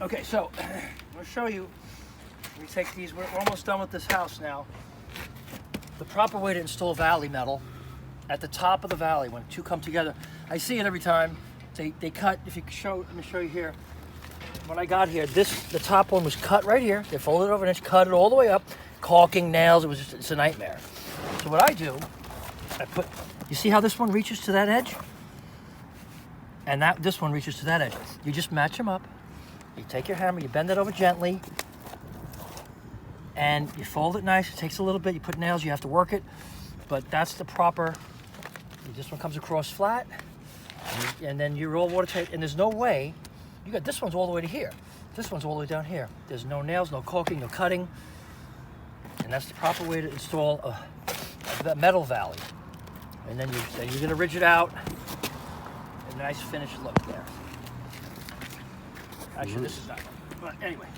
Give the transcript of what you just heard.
Okay, so I'm going to show you. We take these. We're almost done with this house now. The proper way to install valley metal at the top of the valley when two come together. I see it every time. They cut. If you show, let me show you here. When I got here, the top one was cut right here. They folded it over an inch, cut it all the way up, caulking, nails. It's a nightmare. So what I do, you see how this one reaches to that edge? And this one reaches to that edge. You just match them up. You take your hammer, you bend it over gently, and you fold it nice. It takes a little bit. You put nails, you have to work it, but that's the proper. This one comes across flat, and then you roll watertight, and there's no way. You got this one's all the way to here. This one's all the way down here. There's no nails, no caulking, no cutting, and that's the proper way to install a metal valley. And then you're gonna ridge it out. A nice finished look there. Actually, this is not. But anyway.